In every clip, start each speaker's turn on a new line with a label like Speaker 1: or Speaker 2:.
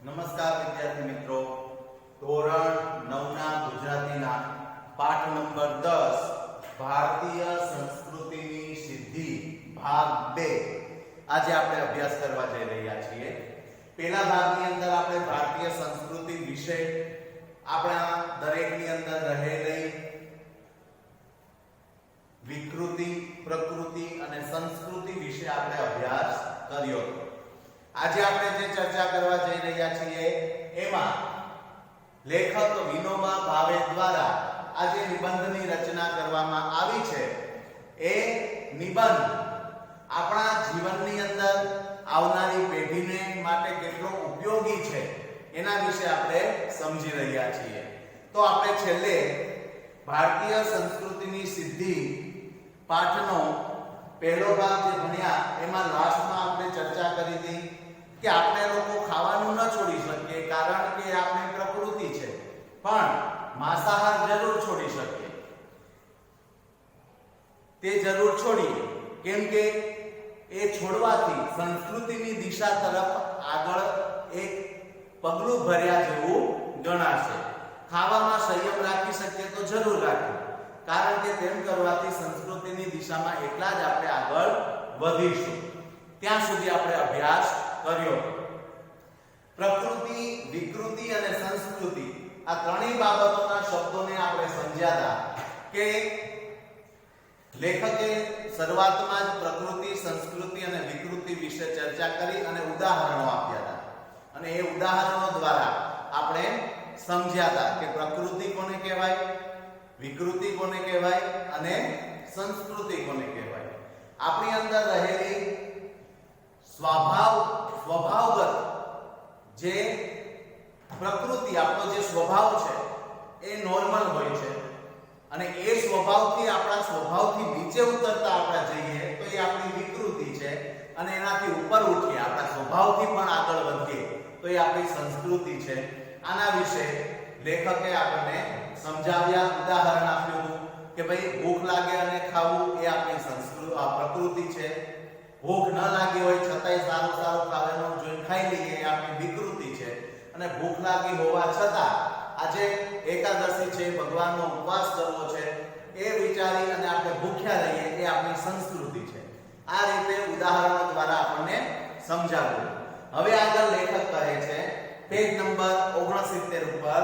Speaker 1: નમસ્કાર વિદ્યાર્થી મિત્રો, ધોરણ 9 ના ગુજરાતીના પાઠ નંબર 10 ભારતીય સંસ્કૃતિની સિદ્ધિ ભાગ 2 આજે આપણે અભ્યાસ કરવા જઈ રહ્યા છીએ। પહેલા ભાગની અંદર આપણે ભારતીય સંસ્કૃતિ વિશે આપણા દરેકની અંદર રહેલી વિકૃતિ, પ્રકૃતિ અને સંસ્કૃતિ વિશે આપણે અભ્યાસ કર્યો। આજે આપણે જે ચર્ચા કરવા જઈ રહ્યા છીએ એમાં લેખક વિનોબા ભાવે દ્વારા આ જે નિબંધની રચના કરવામાં આવી છે એ નિબંધ આપણા જીવનની અંદર આવનારી પેઢીને માટે કેટલો ઉપયોગી છે એના વિશે આપણે સમજી રહ્યા છીએ। તો આપણે છેલ્લે ભારતીય સંસ્કૃતિની સિદ્ધિ પાઠનો પહેલો ભાગ જે ભણ્યા એમાં લાસ્ટમાં આપણે ચર્ચા કરી હતી કે આપણે લોકો ખાવાનું ન છોડી શકીએ કારણ કે આપણી પ્રકૃતિ છે, પણ માંસાહાર જરૂર છોડી શકીએ। તે જરૂર છોડીએ કેમ કે એ છોડવાથી સંસ્કૃતિની દિશા તરફ આગળ એક પગલું ભર્યા જેવું ગણાશે। ખાવામાં સંયમ રાખી શકીએ તો જરૂર રાખીએ કારણ કે તેમ કરવાથી સંસ્કૃતિની દિશામાં એટલા જ આપણે આગળ વધીશું। ત્યાં સુધી આપણે અભ્યાસ કર્યો। પ્રકૃતિ, વિકૃતિ અને સંસ્કૃતિ આ ત્રણેય બાબતોના શબ્દોને આપણે સમજ્યા હતા કે લેખકે શરૂઆતમાં જ પ્રકૃતિ, સંસ્કૃતિ અને વિકૃતિ વિશે ચર્ચા કરી અને ઉદાહરણો આપ્યા હતા અને એ ઉદાહરણો દ્વારા આપણે સમજ્યા હતા કે પ્રકૃતિ કોને કહેવાય, વિકૃતિ કોને કહેવાય અને સંસ્કૃતિ કોને કહેવાય। આપણી અંદર રહેલી સ્વભાવગત જે પ્રકૃતિ, આપણો જે સ્વભાવ છે એ નોર્મલ હોય છે અને એ સ્વભાવથી આપણા સ્વભાવથી નીચે ઉતરતા આપણે જઈએ તો એ આપણી વિકૃતિ છે અને એનાથી ઉપર ઉઠીએ, આપણા સ્વભાવથી પણ આગળ વધીએ તો એ આપણી સંસ્કૃતિ છે। આના વિશે લેખકે આપણને સમજાવ્યા, ઉદાહરણ આપ્યું કે ભાઈ ભૂખ લાગે અને ખાવું એ આપણી પ્રકૃતિ છે, ભૂખ ન લાગી હોય છતાંય સારું ખાવાનું જોઈને ખાઈ લઈએ એ આપણી વિકૃતિ છે અને ભૂખ લાગી હોવા છતાં આજે એકાદશી છે, ભગવાનનો ઉપવાસ કરવો છે એ વિચારી અને આપણે ભૂખ્યા રહીએ એ આપણી સંસ્કૃતિ છે। આ રીતે ઉદાહરણો દ્વારા આપણને સમજાવ્યું। હવે આગળ લેખક કહે છે પેજ નંબર 69 ઉપર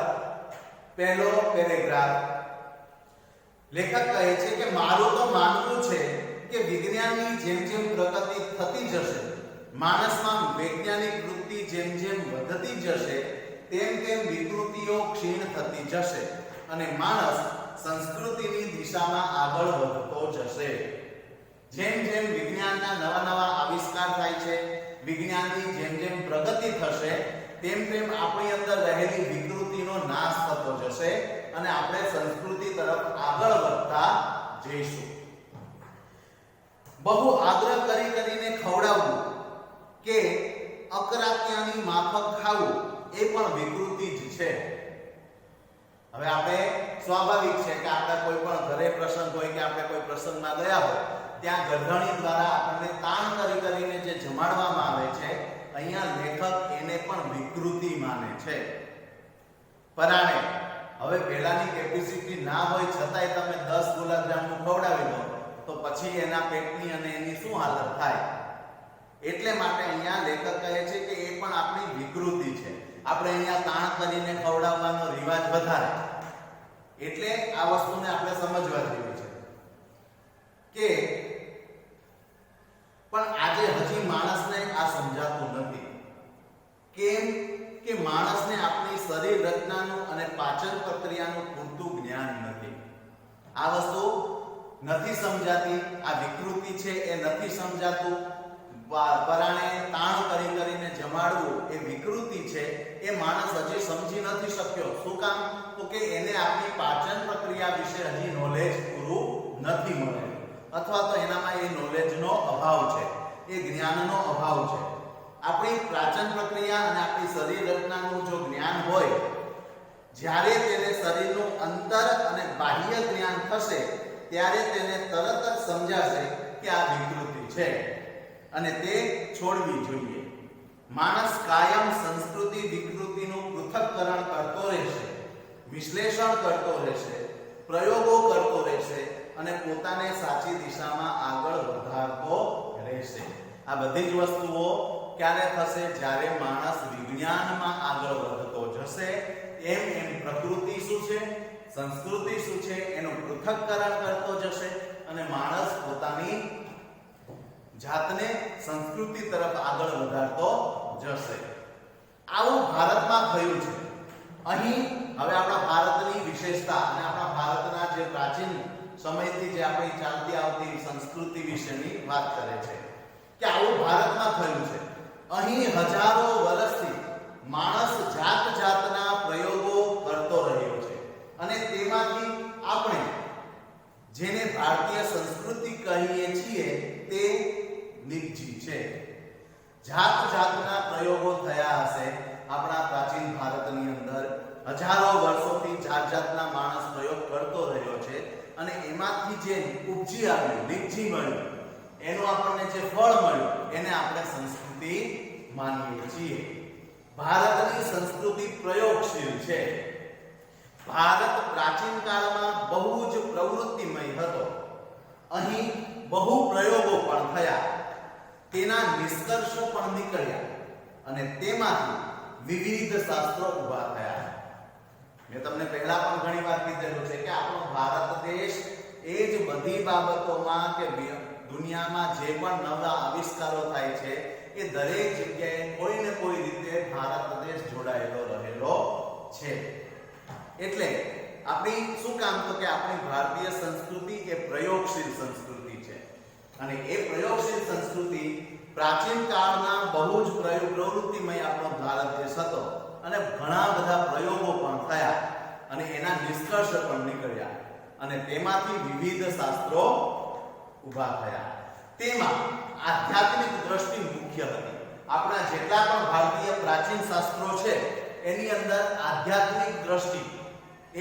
Speaker 1: પહેલો પેરેગ્રાફ, લેખક કહે છે કે મારું તો માનવું છે કે વિજ્ઞાનની જેમ જેમ પ્રગતિ થતી જશે, માણસમાં વૈજ્ઞાનિક વૃત્તિ જેમ જેમ વધતી જશે તેમ તેમ વિકૃતિઓ ક્ષીણ થતી જશે અને માણસ સંસ્કૃતિની દિશામાં આગળ વધતો જશે। જેમ જેમ વિજ્ઞાનના નવા આવિષ્કાર થાય છે, વિજ્ઞાનની જેમ જેમ પ્રગતિ થશે તેમ તેમ આપણી અંદર રહેલી વિકૃતિનો નાશ થતો જશે અને આપણે સંસ્કૃતિ તરફ આગળ વધતા જઈશું। બહુ આગ્રહ કરીને ખવડાવવું કે અકરાત્યાની માફક ખાવું એ પણ વિકૃતિ જ છે। હવે આપણે સ્વાભાવિક છે કે આપણે કોઈ પણ ઘરે પ્રસંગ હોય કે આપણે કોઈ પ્રસંગમાં ગયા હોય ત્યાં ગરધણી દ્વારા આપણને તાણ કરીને જે જમાડવામાં આવે છે, અહીંયા લેખક એને પણ વિકૃતિ માને છે। પરાણે હવે પહેલાની કેપેસિટી ના હોય છતાંય તમે 10 ગુલાબજાંબુ ખવડાવી દો તો પછી એના પેટની અને એની શું હાલત થાય। એટલે માટે અહીંયા લેખક કહે છે કે એ પણ આપણી વિકૃતિ છે। આપણે અહીંયા તાણ કરીને ખવડાવવાનો રિવાજ વધારે, એટલે આ વસ્તુને આપણે સમજવા જેવી છે કે પણ આજે હજી માણસને આ સમજાતું નથી। કેમ કે માણસને આપણી શરીર રચનાનું અને પાચન પ્રક્રિયાનું પૂરતું જ્ઞાન નથી। આ વસ્તુ નથી સમજાતી, આ વિકૃતિ છે એ નથી સમજાતું। પરાણે તાણ કરીને જમાડવું એ વિકૃતિ છે એ માણસ હજી સમજી નથી શક્યો। શું કામ? તો કે એને આપણી પાચન પ્રક્રિયા વિશે હજી નોલેજ પૂરું નથી મળેલું અથવા તો એનામાં એ નોલેજનો અભાવ છે, એ જ્ઞાનનો અભાવ છે। આપણી પાચન પ્રક્રિયા અને આપણી શરીર રચનાનું જો જ્ઞાન હોય, જ્યારે તેને શરીરનું અંતર અને બાહ્ય જ્ઞાન થશે ત્યારે તેને તરત જ સમજાશે કે આ વિકૃતિ છે અને તે છોડવી જોઈએ। માણસ કાયમ સંસ્કૃતિ, વિકૃતિ પૃથક્કરણ કરતો રહેશે, વિશ્લેષણ કરતો રહેશે, પ્રયોગો કરતો રહેશે અને પોતાને સાચી દિશામાં આગળ વધારતો રહેશે. આ બધી જ વસ્તુઓ ક્યારે થશે? જ્યારે માણસ વિજ્ઞાનમાં આગળ વધતો જશે. એમ એમ પ્રકૃતિ શું છે, સંસ્કૃતિ શું છે એનું પૃથક્કરણ કરતો જશે અને માણસ પોતાની જાતને સંસ્કૃતિ તરફ આગળ વધારતો જશે. આવું ભારતમાં થયું છે. અહીં હવે આપણા ભારતની વિશેષતા અને આપણા ભારતના જે પ્રાચીન સમયથી જે આપણી ચાલતી આવતી સંસ્કૃતિ વિશેની વાત કરે છે કે આવું ભારતમાં થયું છે. અહીં હજારો વર્ષથી માણસ જાત જાતના પ્રયોગો કરતો રહ્યો છે અને તેમાંથી આપણે જેને ભારતીય સંસ્કૃતિ કહીએ છીએ તે નિપજી છે. જાત જાતના પ્રયોગો થયા હશે આપણા પ્રાચીન ભારતની અંદર. હજારો વર્ષોથી જાત જાતના માણસ પ્રયોગ કરતો રહ્યો છે અને એમાંથી જે ઉપજી આવ્યું, નિપજી મળ્યું, એનું આપણને જે ફળ મળ્યું એને આપણે સંસ્કૃતિ માનીએ છીએ. ભારતની સંસ્કૃતિ પ્રયોગશીલ છે. ભારત પ્રાચીન કાળમાં બહુ જ પ્રવૃત્તિમય હતો. અહીં બહુ પ્રયોગો પણ થયા, તેના નિષ્કર્ષો પણ નીકળ્યા અને તેમાંથી વિવિધ શાસ્ત્રો ઊભા થયા. મેં તમને પહેલા પણ ઘણી વાર કીધેલું છે કે આપણો ભારત દેશ એ જ બધી બાબતોમાં કે દુનિયામાં જે પણ નવા આવિષ્કારો થાય છે એ દરેક જગ્યાએ કોઈ ને કોઈ રીતે ભારત દેશ જોડાયેલો રહેલો છે. એટલે આપણી શું કામ? તો કે આપણી ભારતીય સંસ્કૃતિ એ પ્રયોગશીલ સંસ્કૃતિ છે અને એ પ્રયોગશીલ સંસ્કૃતિ પ્રાચીન કાળના બહુ જ પ્રવૃત્તિમય આપણો ભારત દેશ હતો અને ઘણા બધા પ્રયોગો પણ થયા અને એના નિષ્કર્ષ પણ નીકળ્યા અને તેમાંથી વિવિધ શાસ્ત્રો ઊભા થયા. તેમાં આધ્યાત્મિક દ્રષ્ટિ મુખ્ય હતી. આપણા જેટલા પણ ભારતીય પ્રાચીન શાસ્ત્રો છે એની અંદર આધ્યાત્મિક દ્રષ્ટિ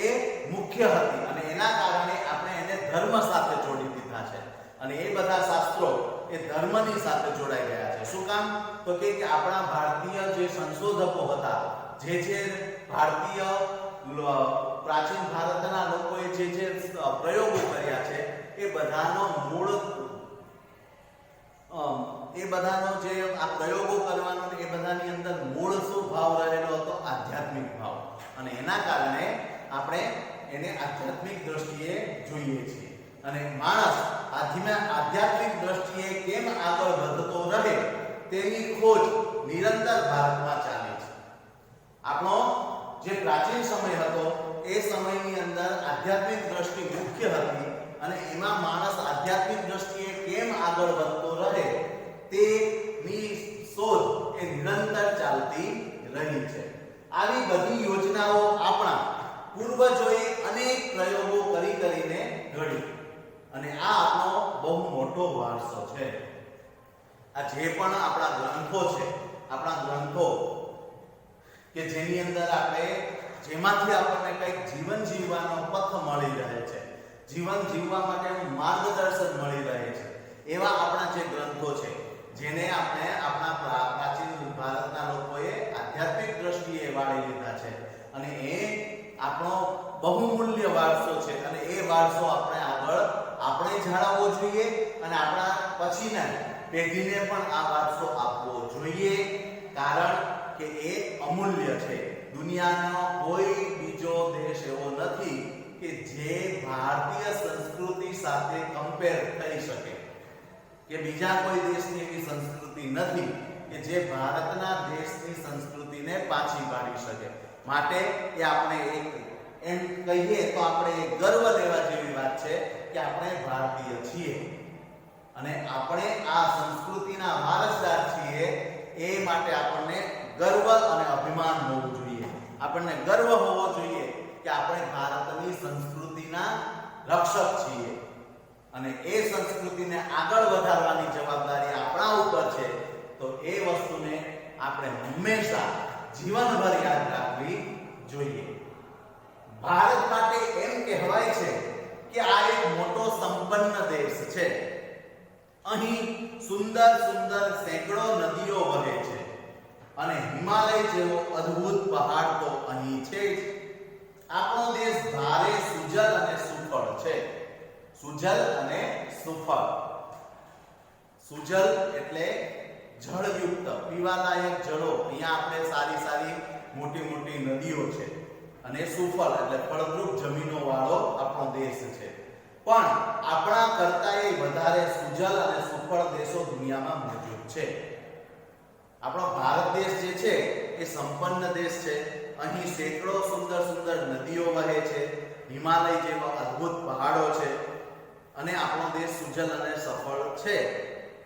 Speaker 1: એ મુખ્ય હતી અને એના કારણે આપણે એને ધર્મ સાથે જોડી દીધા છે અને એ બધા શાસ્ત્રો એ ધર્મની સાથે જોડાઈ ગયા છે. શું કામ? તો કે આપણા ભારતીય જે સંશોધકો હતા, જે ભારતીય પ્રાચીન ભારતના લોકોએ જે પ્રયોગો કર્યા છે એ બધાનો જે આ પ્રયોગો કરવાનો એ બધાની અંદર મૂળ શું ભાવ રહેલો હતો? આધ્યાત્મિક ભાવ. અને એના કારણે આપણે એને આધ્યાત્મિક દ્રષ્ટિએ જોઈએ છીએ અને માણસ આધ્યાત્મિક દ્રષ્ટિએ કેમ આગળ વધતો રહે તેની ખોજ નિરંતર ભારતમાં ચાલે છે. આપણો જે પ્રાચીન સમય હતો એ સમયની અંદર આધ્યાત્મિક દ્રષ્ટિ મુખ્ય હતી અને એમાં માણસ આધ્યાત્મિક દ્રષ્ટિએ કેમ આગળ વધતો રહે તેની શોધ એ નિરંતર ચાલતી રહી છે. આવી બધી યોજનાઓ આપણા પૂર્વજોએ અનેક પ્રયોગો કરીને ઘડી અને આ આપણો બહુ મોટો વારસો છે. આ જે પણ આપણા ગ્રંથો છે, આપણા ગ્રંથો કે જેની અંદર જેમાંથી આપણને કંઈક જીવન જીવવાનો પથ મળી રહે છે, જીવન જીવવા માટેનું માર્ગદર્શન મળી રહે છે, એવા આપણા જે ગ્રંથો છે જેને આપણે આપણા પ્રાચીન ભારતના લોકોએ આધ્યાત્મિક દ્રષ્ટિએ વાળી લીધા છે અને એ આપણો બહુમૂલ્ય વારસો છે અને એ વારસો આપણે જાળવવો જોઈએ અને આપણા પછીના પેઢીને પણ આ વારસો આપવો જોઈએ કારણ કે એ અમૂલ્ય છે. દુનિયાનો કોઈ બીજો દેશ એવો નથી કે જે ભારતીય સંસ્કૃતિ સાથે કમ્પેર થઈ શકે, કે બીજા કોઈ દેશની એવી સંસ્કૃતિ નથી કે જે ભારતના દેશની સંસ્કૃતિને પાછી પાડી શકે. માટે એ આપણે એમ કહીએ તો આપણે ગર્વ લેવા જેવી વાત છે કે આપણે ભારતીય છીએ અને આપણે આ સંસ્કૃતિના વારસદાર છીએ. એ માટે આપણને ગર્વ અને અભિમાન હોવું જોઈએ. આપણને ગર્વ હોવો જોઈએ કે આપણે ભારતની સંસ્કૃતિના રક્ષક છીએ અને એ સંસ્કૃતિને આગળ વધારવાની જવાબદારી આપણા ઉપર છે. તો એ વસ્તુને આપણે હંમેશા જીવનભર યાદ રાખવી જોઈએ. ભારત માટે એમ કહેવાય છે કે આ એક મોટો સંપન્ન દેશ છે. અહીં સુંદર સુંદર સેંકડો નદીઓ વહે છે અને હિમાલય હિમાલય જેવો અદ્ભુત પહાડ તો અહીં છે જ. આપણો દેશ ભારે સુજલ અને સુફળ છે. સુજલ અને સુફળ. સુજલ એટલે જળયુક્ત પીવાલાયક જળો, અહીંયા આપણે સારી સારી મોટી મોટી નદીઓ છે. અને સુફળ એટલે ફળદ્રુપ જમીનો વાળો આપણો દેશ છે. પણ આપણા કરતાંય વધારે સુજલ અને સુફળ દેશો દુનિયામાં મોજૂદ છે. આપણો ભારત દેશ જે છે એ સંપન્ન દેશ છે. અહીં સેંકડો સુંદર સુંદર નદીઓ વહે છે, હિમાલય જેવા અદ્ભુત પહાડો છે અને આપણો દેશ સુજલ અને સફળ છે.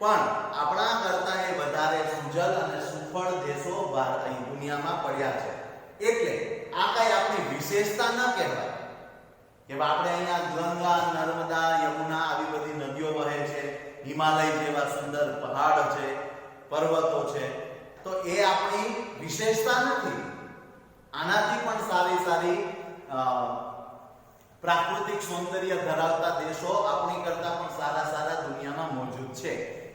Speaker 1: પણ આપણા કરતાંય વધારે સુજલ અને સુફળ દેશો અહીં દુનિયામાં પડ્યા છે. એટલે આ કઈ આપણી વિશેષતા ન કહેવાય કે આપણે અહીંયા ગંગા, નર્મદા, યમુના આવી બધી નદીઓ વહે છે, હિમાલય જેવા સુંદર પહાડ છે, પર્વતો છે, તો એ આપણી વિશેષતા નથી. આનાથી પણ સારી સારી પ્રાકૃતિક સૌંદર્ય ધરાવતા દેશો આપણી કરતા પણ સારા સારા દુનિયામાં મોજૂદ છે.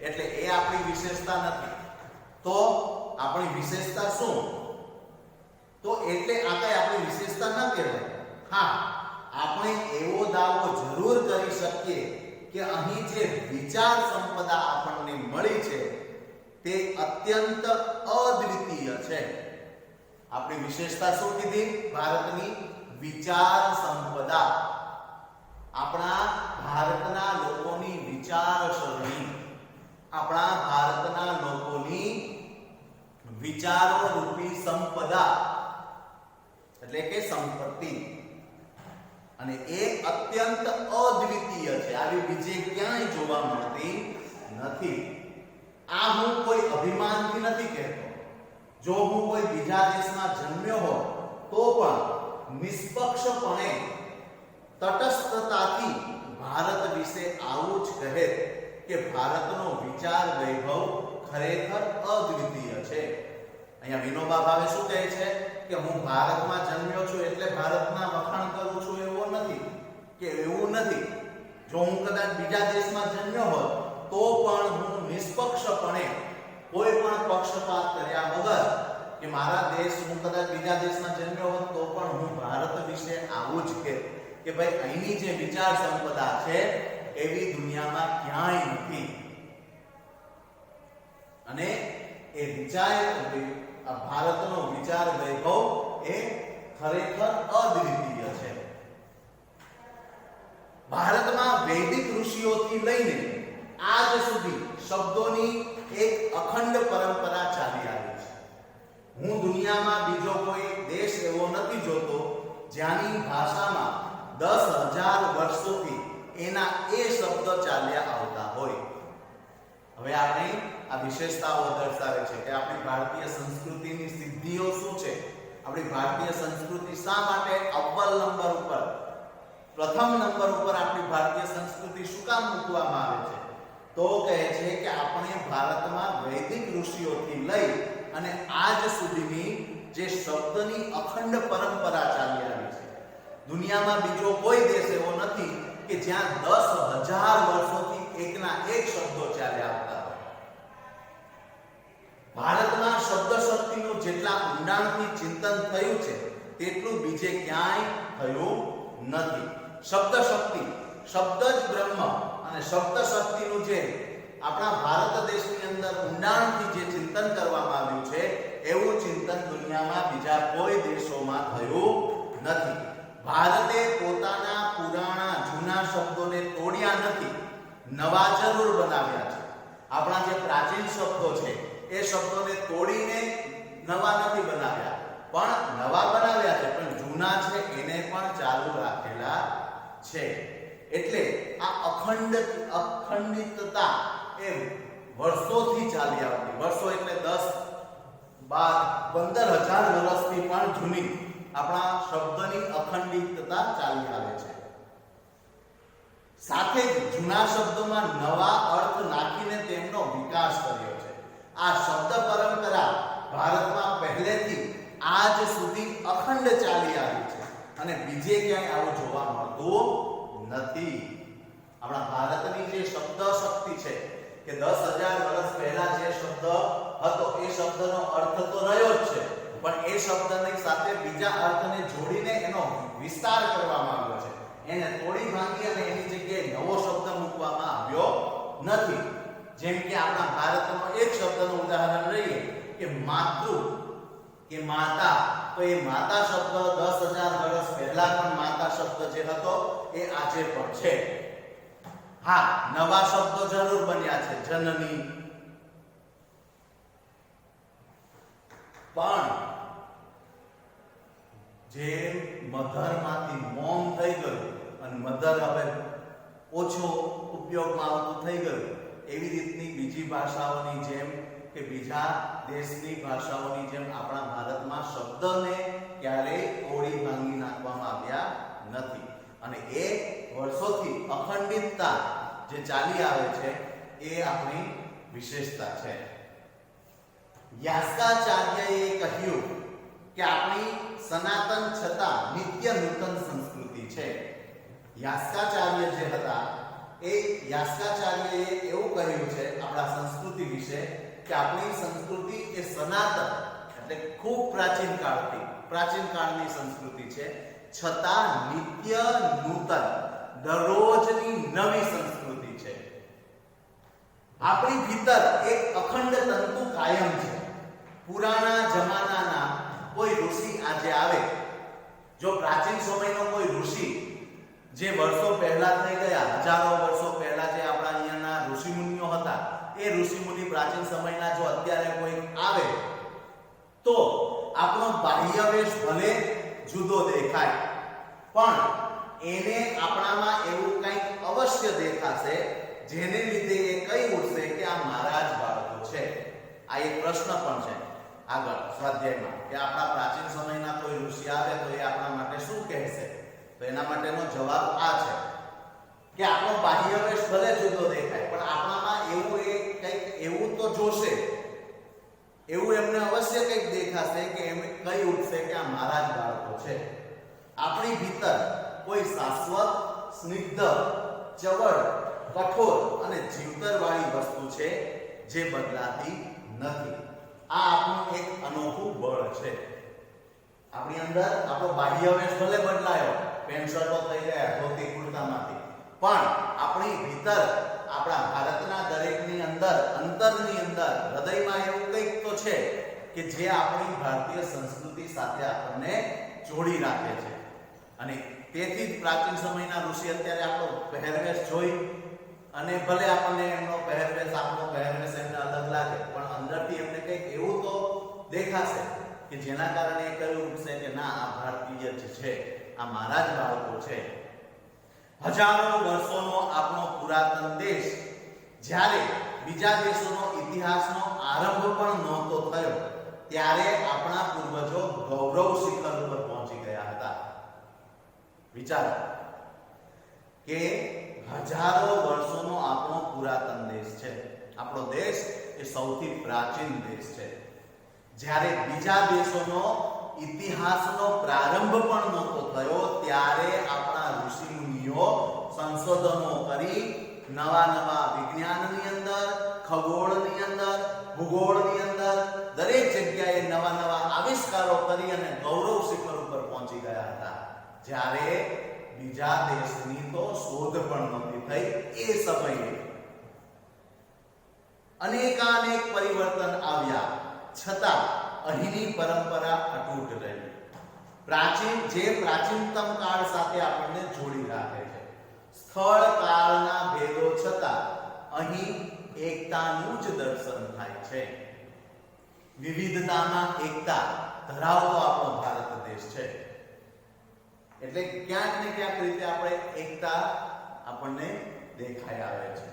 Speaker 1: એટલે એ આપણી વિશેષતા નથી. તો આપણી વિશેષતા શું? તો એટલે આ કઈ આપણી વિશેષતા ન કહેવાય. હા, આપણે એવો દાવો જરૂર કરી શકીએ કે અહીં જે વિચાર સંપદા આપણને મળી છે તે અત્યંત અદ્વિતીય છે. આપણી વિશેષતા શું કીધી? ભારતની વિચાર સંપદા. આપણા ભારતના લોકોની વિચારસરણી, આપણા ભારતના લોકોની વિચારો રૂપી સંપદા એટલે કે સંપત્તિ, અને એ અત્યંત અદ્વિતીય છે. આવી બીજે ક્યાંય જોવા મળતી નથી. આ હું કોઈ અભિમાનથી નથી કહેતો. જો હું કોઈ બીજા દેશમાં જન્મ્યો હોત તો પણ નિષ્પક્ષપણે તટસ્થતાથી ભારત વિશે આવું જ કહે કે ભારતનો વિચાર વૈભવ ખરેખર અદ્વિતીય છે. અહીંયા વિનોબા ભાવે શું કહે છે કે હું ભારતમાં જન્મ્યો છું એટલે ભારતના વખાણ કરું છું એવું નથી, કે એવું નથી. જો હું કદાચ બીજા દેશમાં જન્મ્યો હોત તો પણ હું નિષ્પક્ષપણે કોઈ પણ પક્ષપાત કર્યા વગર કે મારા દેશ, હું કદાચ બીજા દેશમાં જન્મ્યો હોત તો પણ હું ભારત વિશે આવું જ કે ભાઈ અહીંની જે વિચાર સંપદા છે એવી દુનિયામાં ક્યાંય નથી. અને એ ભારતનો વિચાર વૈભવ એ ખરેખર અદ્વિતીય છે. ભારતમાં વૈદિક ઋષિઓથી લઈને આજ સુધી શબ્દોની એક અખંડ પરંપરા ચાલી આવી છે. હું દુનિયામાં બીજો કોઈ દેશ એવો નથી જોતો જ્યાંની ભાષામાં 10,000 વર્ષોથી એના એ શબ્દ ચાલ્યા આવતા હોય. હવે આપણે આ વિશેષતાઓ દર્શાવે છે કે આપણી ભારતીય સંસ્કૃતિની સિદ્ધિઓ શું છે. આપણી ભારતીય સંસ્કૃતિ શા માટે અવ્વલ નંબર ઉપર, પ્રથમ નંબર ઉપર આપણી ભારતીય સંસ્કૃતિ શું કામ મૂકવામાં આવે છે? તો કહે છે કે આપણે ભારતમાં વૈદિક ઋષિઓથી લઈ અને આજ સુધીની જે શબ્દની અખંડ પરંપરા ચાલી આવી છે. દુનિયામાં બીજો કોઈ દેશ એવો નથી કે જ્યાં 10,000 વર્ષોથી એકના એક શબ્દો ચાલ્યા આવતા હોય. ભારતમાં શબ્દ શક્તિનું જેટલા ઊંડાણથી ચિંતન થયું છે તેટલું બીજે ક્યાંય થયું નથી. શબ્દ શક્તિ, શબ્દ જ બ્રહ્મ, અને શબ્દ શક્તિનું જે આપણા ભારત દેશની અંદર ઊંડાણથી જે ચિંતન કરવામાં આવ્યું છે એવું ચિંતન દુનિયામાં બીજા કોઈ દેશોમાં થયું નથી. ભારતે પોતાના પુરાણા જૂના શબ્દોને તોડ્યા નથી, નવા જરૂર બનાવ્યા છે. આપણા જે પ્રાચીન શબ્દો છે એ શબ્દોને તોડીને નવા નથી બનાવ્યા, પણ નવા બનાવ્યા છે, પણ જૂના છે એને પણ ચાલુ રાખેલા છે. એટલે આ અખંડિતતા એ વર્ષોથી ચાલી આવતી, વર્ષો એટલે 10, 12, 15,000 વર્ષથી પણ જૂની આપણા શબ્દની અખંડિતતા ચાલી આવે છે. સાથે જ જૂના શબ્દોમાં નવા અર્થ નાખીને તેમનો વિકાસ કર્યો છે. આ શબ્દ પરંપરા ભારતમાં પહેલેથી આજ સુધી અખંડ ચાલી આવી છે અને બીજે ક્યાંય આવું જોવા મળતું નથી. આપણા ભારતની જે શબ્દ શક્તિ છે કે 10,000 વર્ષ પહેલા જે શબ્દ હતો એ શબ્દનો અર્થ તો રહ્યો જ છે, પણ એ શબ્દની સાથે બીજા અર્થને જોડીને એનો વિસ્તાર કરવામાં આવ્યો છે. એને તોડી ભાંગી અને એની જગ્યાએ નવો શબ્દ મૂકવામાં આવ્યો નથી. જેમ કે આપણા ભારતનો એક શબ્દનું ઉદાહરણ લઈએ કે માતૃ કે માતા, તો એ માતા શબ્દ 10,000 વર્ષ પહેલા પણ માતા શબ્દ જે હતો એ આજે પણ છે. હા, નવા શબ્દો જરૂર બન્યા છે, જનની, પણ જે મધર માંથી મોમ થઈ ગયું અને મધર હવે ઓછો ઉપયોગમાં આવતું થઈ ગયું, એવી રીતની બીજી ભાષાઓની જેમ કે બીજા દેશની ભાષાઓની જેમ આપણા ભારતમાં શબ્દને ક્યારેય તોડી ભાંગી નાખવામાં આવ્યા નથી. અને એ વર્ષોથી અખંડિતતા જે ચાલી આવે છે એ આપણી વિશેષતા છે. યાસ્કાચાર્યએ કહ્યું કે આપણી સનાતન છતાં નિત્ય નૂતન સંસ્કૃતિ છે. યાસ્કાચાર્ય જે હતા એ યાસ્કાચાર્યએ એવું કહ્યું છે આપણા સંસ્કૃતિ વિશે કે આપણી સંસ્કૃતિ એ સનાતન એટલે ખૂબ પ્રાચીન કાળની સંસ્કૃતિ છે, છતાં નિત્ય નૂતન દરરોજની નવી સંસ્કૃતિ છે. આપણી ભીતર એક અખંડ તંતુ કાયમ છે. પુરાણા જમાનાના કોઈ ઋષિ આજે આવે, જો પ્રાચીન સમયનો કોઈ ઋષિ જે વર્ષો પહેલા થઈ ગયા, હજારો વર્ષો પહેલા જે આપણા અહીંયાના ઋષિમુનિઓ હતા, એ ઋષિમુનિ પ્રાચીન સમયના જો અત્યારે કોઈ આવે તો આપણો બાહ્યવેશ ભલે જુદો દેખાય, પણ એને આપણામાં એવું કંઈક અવશ્ય દેખાશે જેને લીધે એ કહી ઉઠશે કે આ મારા જ બાળકો છે. આ એક પ્રશ્ન પણ છે આગળ સ્વાધ્યાયમાં કે આપણા પ્રાચીન સમયના કોઈ ઋષિ આવે તો એ આપણા માટે શું કહેશે? તો એના માટેનો જવાબ આ છે કે આપણો બાહ્યવેશ ભલે જુદો દેખાય, પણ આપણામાં એવું એ કંઈક એવું તો જોશે, એવું એમને અવશ્ય કંઈક દેખાશે કે એમ કહી ઉઠશે કે આ મારા જ બાળકો છે. આપણી ભીતર કોઈ શાશ્વત, સ્નિગ્ધ, ચવડ, કઠોર અને જીવતરવાળી વસ્તુ છે જે બદલાતી નથી. આ આપણું એક અનોખું બળ છે. આપણી અંદર આપણો બાહ્યવેશ ભલે બદલાયો, પેન્ટ શર્ટો થઈ ગયા ધોતી કુર્તામાંથી, પણ આપણી ભીતર આપણા ભારતના દરેકની અંદર, અંતરની અંદર, હૃદયમાં એવું કંઈક તો છે કે જે આપણી ભારતીય સંસ્કૃતિ સાથે આપણને જોડી રાખે છે. અને તેથી જ પ્રાચીન સમયના ઋષિ અત્યારે આપણો પહેરવેશ જોઈ અને ભલે આપણને એમનો પહેરવેશ, આપણો પહેરવેશ એમને અલગ લાગે, પણ અંદરથી એમને કંઈક એવું તો દેખાશે કે જેના કારણે એ કહી ઉઠશે કે ના, આ ભારતીય જ છે, આ મારા જ બાળકો છે. હજારો વર્ષોનો આપણો પુરાતન દેશ જ્યારે બીજા દેશોનો ઇતિહાસનો આરંભ પણ નહોતો થયો ત્યારે આપણા પૂર્વજો ગૌરવ શિખર ઉપર પહોંચી ગયા હતા. વિચારો કે હજારો વર્ષોનો આપણો પુરાતન દેશ છે. આપણો દેશ એ સૌથી પ્રાચીન દેશ છે. જ્યારે બીજા દેશોનો ઇતિહાસનો પ્રારંભ પણ નહોતો થયો ત્યારે આપણા ઋષિમુનિઓ સંશોધનો કરી નવા વિજ્ઞાનની અંદર, ખગોળની અંદર, ભૂગોળની અંદર દરેક જગ્યાએ નવા આવિષ્કારો કરી અને ગૌરવ શિખર ઉપર પહોંચી ગયા હતા. જ્યારે બીજા દેશની તો શોધ પણ નહોતી થઈ. એ સમયે અનેકાનેક પરિવર્તન આવ્યા છતાં અહીંની પરંપરા અતૂટ રહી. પ્રાચીનતમ કાળ સાથે આપણને જોડી રાખે છે. સ્થળ કાળના ભેદો છતાં અહીં એકતાનું જ દર્શન થાય છે. વિવિધતામાં એકતા ધરાવતો આપણો ભારત દેશ છે. એટલે ક્યાંક ને ક્યાંક રીતે આપણે એકતા આપણને દેખાઈ આવે છે.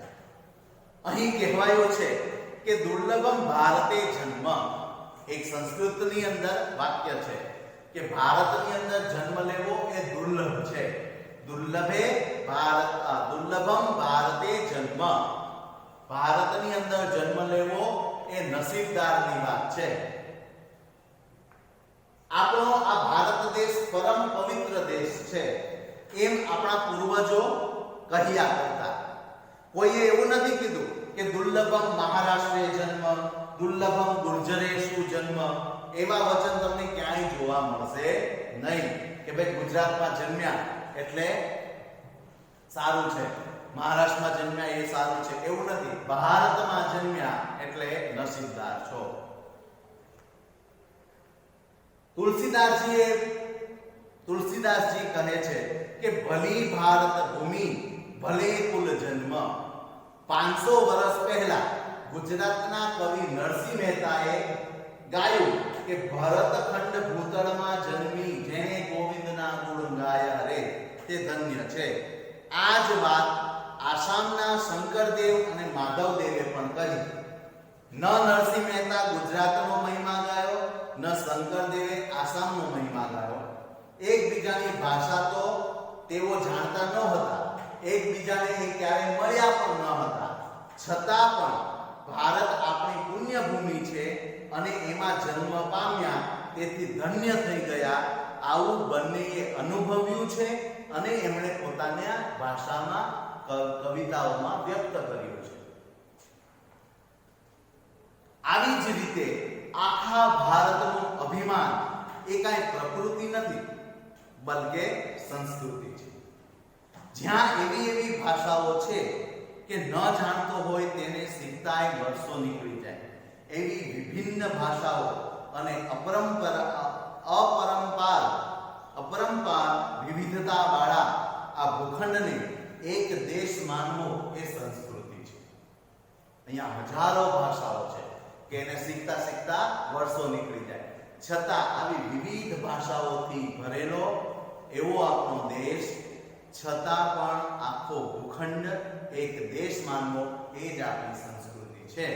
Speaker 1: અહીં કહેવાયું છે કે દુર્લભમ ભારતે જન્મ. એક સંસ્કૃતની અંદર વાક્ય છે કે ભારતની અંદર જન્મ લેવો એ દુર્લભ છે. દુર્લભમ ભારતે જન્મ. ભારતની અંદર જન્મ લેવો એ નસીબદારની વાત છે. આપણો આ ભારત દેશ પરમ પવિત્ર દેશ છે એમ આપણા પૂર્વજો કહ્યા કરતા. કોઈએ એવું નથી કીધું કે દુર્લભમ મહારાષ્ટ્રે જન્મ, દુર્લભમ ગુર્જરેષુ જન્મ એવા વચન તમને ક્યાંય જોવા મળશે નહીં કે ભાઈ ગુજરાતમાં જન્મ્યા એટલે સારું છે, મહારાષ્ટ્રમાં જન્મ્યા એ સારું છે, એવું નથી. ભારતમાં જન્મ્યા એટલે નસીબદાર છો. તુલસીદાસજી કહે છે કે ભલી ભારત ભૂમિ ભલે કુલ જન્મ. 500 વર્ષ પહેલા ગુજરાતના કવિ નરસિંહ મહેતાએ ગાયું કે ભરતખંડ ભૂતળમાં જન્મી જેણે ગોવિંદના ગુણ ગાયા રે તે ધન્ય છે. આ જ વાત આસામના શંકરદેવ અને માધવદેવે પણ કહી. ન નરસિંહ મહેતા ગુજરાતનો મહિમા ગાયો, ન શંકરદેવે આસામનો મહિમા ગાયો. એકબીજાની ભાષા તો તેઓ જાણતા ન હતા, એકબીજાને એ ક્યારે મળ્યા પણ ન હતા. છતાં પણ ભારત આપણી પુણ્ય ભૂમિ છે અને એમાં જન્મ પામ્યા તેથી ધન્ય થઈ ગયા. આવું બંનેએ અનુભવ્યું છે અને એમણે પોતાના ભાષામાં કવિતાઓમાં વ્યક્ત કર્યું છે. આવી જ રીતે આખા ભારતનું અભિમાન એ કાંઈ પ્રકૃતિ નથી, બલકે સંસ્કૃતિ છે. જ્યાં એવી ભાષાઓ છે કે ન જાણતો હોય તેને શીખતાય વર્ષો નીકળી જાય, એવી વિભિન્ન ભાષાઓ અને અપરંપાર વિવિધતા વાળા આ ભૂખંડને એક દેશ માનવો એ સંસ્કૃતિ છે. અહીંયા હજારો ભાષાઓ છે કે એને શીખતા શીખતા વર્ષો નીકળી જાય, છતાં આવી વિવિધ ભાષાઓથી ભરેલો એવો આપણો દેશ, છતાં પણ આખો ભૂખંડ એક દેશ માનવો એ જ આપણી સંસ્કૃતિ છે.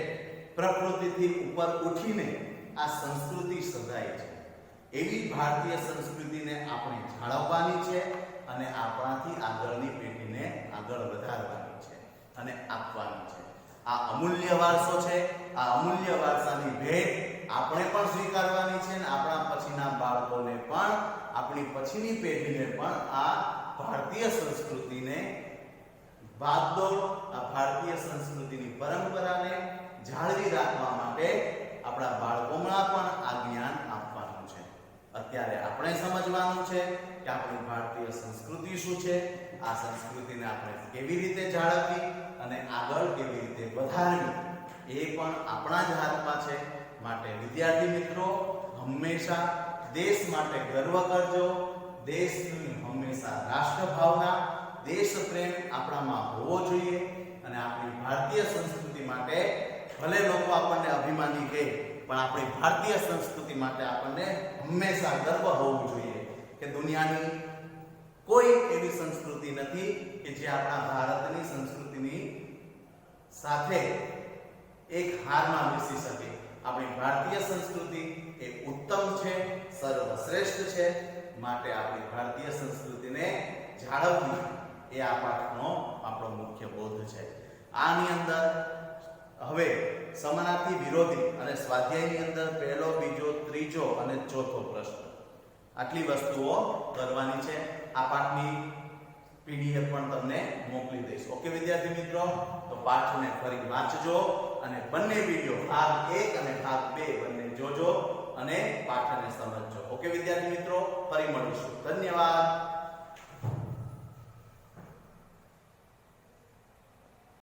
Speaker 1: પ્રકૃતિથી ઉપર ઉઠીને આ સંસ્કૃતિ સદાય છે. એવી ભારતીય સંસ્કૃતિને આપણે જાળવવાની છે અને આપણાથી આગળની પેઢીને આગળ વધારવાની છે અને આપવાની છે. આ અમૂલ્ય વારસો છે. આ અમૂલ્ય વારસાની ભેટ આપણે પણ સ્વીકારવાની છે અને આપણા પછીના બાળકોને પણ, આપણી પછીની પેઢીને પણ આ ભારતીય સંસ્કૃતિને ભાગદોડ, આ ભારતીય સંસ્કૃતિની પરંપરાને જાળવી રાખવા માટે આપણા બાળકોમાં પણ આ જ્ઞાન આપવાનું છે. અત્યારે આપણે સમજવાનું છે કે આપણી ભારતીય સંસ્કૃતિ શું છે, આ સંસ્કૃતિને આપણે કેવી રીતે જાળવવી અને આગળ કેવી રીતે વધારવી એ પણ આપણા જ હાથમાં છે. માટે વિદ્યાર્થી મિત્રો, હંમેશા દેશ માટે ગર્વ કરજો. દેશની હંમેશા રાષ્ટ્ર ભાવના, દેશ પ્રેમ આપણામાં હોવો જોઈએ અને આપણી ભારતીય સંસ્કૃતિ માટે ભલે લોકો આપણને અભિમાની કહે, પણ આપણી ભારતીય સંસ્કૃતિ માટે આપણને હંમેશા ગર્વ હોવું જોઈએ કે દુનિયાની કોઈ એવી સંસ્કૃતિ નથી કે જે આપણા ભારતની સંસ્કૃતિની સાથે એક હારમાં બેસી શકે. આપણી ભારતીય સંસ્કૃતિ એ ઉત્તમ છે, સર્વશ્રેષ્ઠ છે. માટે આપણી ભારતીય સંસ્કૃતિને જાળવવી એ આ પાઠનો આપણો મુખ્ય બોધ છે. આની અંદર હવે સમાનાર્થી વિરોધી અને સ્વાધ્યાયની અંદર પહેલો, બીજો, ત્રીજો અને ચોથો પ્રશ્ન, આટલી વસ્તુઓ કરવાની છે. આ પાઠની પીડીએફ પણ તમને મોકલી દઈશ. ઓકે વિદ્યાર્થી મિત્રો, તો પાઠને ફરી વાંચજો અને બંને વિડિયો ભાગ 1 અને ભાગ 2 બંને જોજો અને પાઠને સમજજો. ઓકે વિદ્યાર્થી મિત્રો, ફરી મળીશું. ધન્યવાદ.